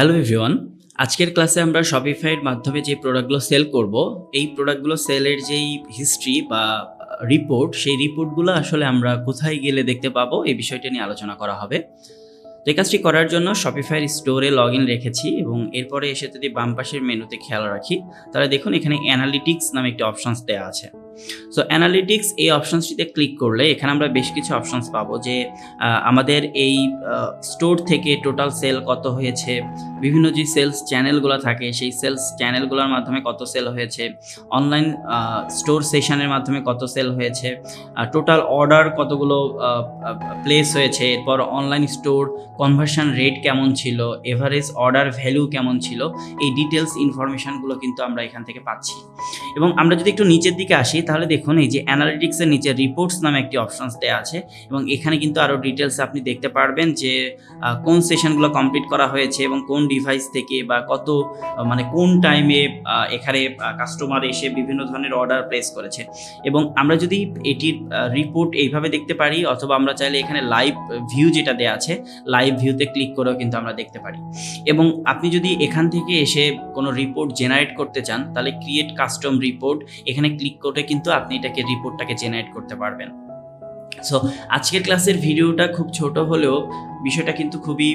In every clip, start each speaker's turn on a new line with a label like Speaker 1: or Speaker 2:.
Speaker 1: Hello everyone, আজকের ক্লাসে আমরা শপিফাইয়ের মাধ্যমে যে প্রোডাক্টগুলো সেল করব, এই প্রোডাক্টগুলো সেলের যেই হিস্ট্রি বা রিপোর্ট, সেই রিপোর্টগুলো আসলে আমরা কোথায় গেলে দেখতে পাবো, এই বিষয়টা নিয়ে আলোচনা করা হবে। তো এই কাজটি করার জন্য শপিফাইয়ের স্টোরে লগ ইন রেখেছি এবং এরপরে এসে যদি বাম পাশের মেনুতে খেয়াল রাখি, তাহলে দেখুন এখানে অ্যানালিটিক্স নামে একটি অপশনস দেওয়া আছে। সো অ্যানালিটিক্স এই অপশনসটিতে ক্লিক করলে এখানে আমরা বেশ কিছু অপশনস পাবো যে আমাদের এই স্টোর থেকে টোটাল সেল কত হয়েছে, বিভিন্ন যে সেলস চ্যানেলগুলো থাকে সেই সেলস চ্যানেলগুলোর মাধ্যমে কত সেল হয়েছে, অনলাইন স্টোর সেশনের মাধ্যমে কত সেল হয়েছে, টোটাল অর্ডার কতগুলো প্লেস হয়েছে, এরপর অনলাইন স্টোর কনভার্সন রেট কেমন ছিল, এভারেজ অর্ডার ভ্যালু কেমন ছিল, এই ডিটেলস ইনফরমেশনগুলো কিন্তু আমরা এখান থেকে পাচ্ছি। এবং আমরা যদি একটু নিচের দিকে আসি, তাহলে দেখুন এই যে অ্যানালিটিক্সের নিচে রিপোর্টস নামে একটি অপশনস দেওয়া আছে এবং এখানে কিন্তু আরও ডিটেলস আপনি দেখতে পারবেন যে কোন সেশনগুলো কমপ্লিট করা হয়েছে এবং কোন ডিভাইস থেকে বা কত মানে কোন টাইমে এখানে কাস্টমার এসে বিভিন্ন ধরনের অর্ডার প্লেস করেছে। এবং আমরা যদি এটির রিপোর্ট এইভাবে দেখতে পারি, অথবা আমরা চাইলে এখানে লাইভ ভিউ যেটা দেওয়া আছে, লাইভ ভিউতে ক্লিক করেও কিন্তু আমরা দেখতে পারি। এবং আপনি যদি এখান থেকে এসে কোনো রিপোর্ট জেনারেট করতে চান, তাহলে ক্রিয়েট কাস্টম রিপোর্ট এখানে ক্লিক করে কিন্তু আপনি রিপোর্টটাকে জেনারেট করতে পারবেন। সো আজকের ক্লাসের ভিডিওটা খুব ছোট হলেও বিষয়টা কিন্তু খুবই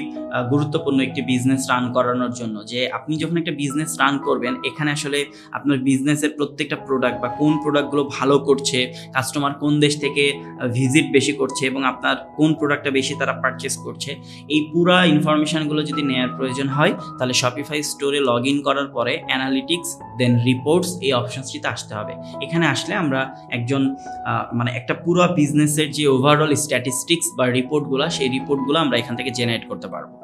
Speaker 1: গুরুত্বপূর্ণ একটি বিজনেস রান করানোর জন্য। যে আপনি যখন একটা বিজনেস রান করবেন, এখানে আসলে আপনার বিজনেসের প্রত্যেকটা প্রোডাক্ট বা কোন প্রোডাক্টগুলো ভালো করছে, কাস্টমার কোন দেশ থেকে ভিজিট বেশি করছে এবং আপনার কোন প্রোডাক্টটা বেশি তারা পারচেস করছে, এই পুরা ইনফরমেশনগুলো যদি নেওয়ার প্রয়োজন হয়, তাহলে শপিফাই স্টোরে লগ ইন করার পরে অ্যানালিটিক্স দেন রিপোর্টস এই অপশনসটিতে আসতে হবে। এখানে আসলে আমরা একজন মানে একটা পুরো বিজনেসের যে ওভারঅল স্ট্যাটিস্টিক্স বা রিপোর্টগুলো, সেই রিপোর্টগুলো আমরা এখান থেকে জেনারেট করতে পারবো।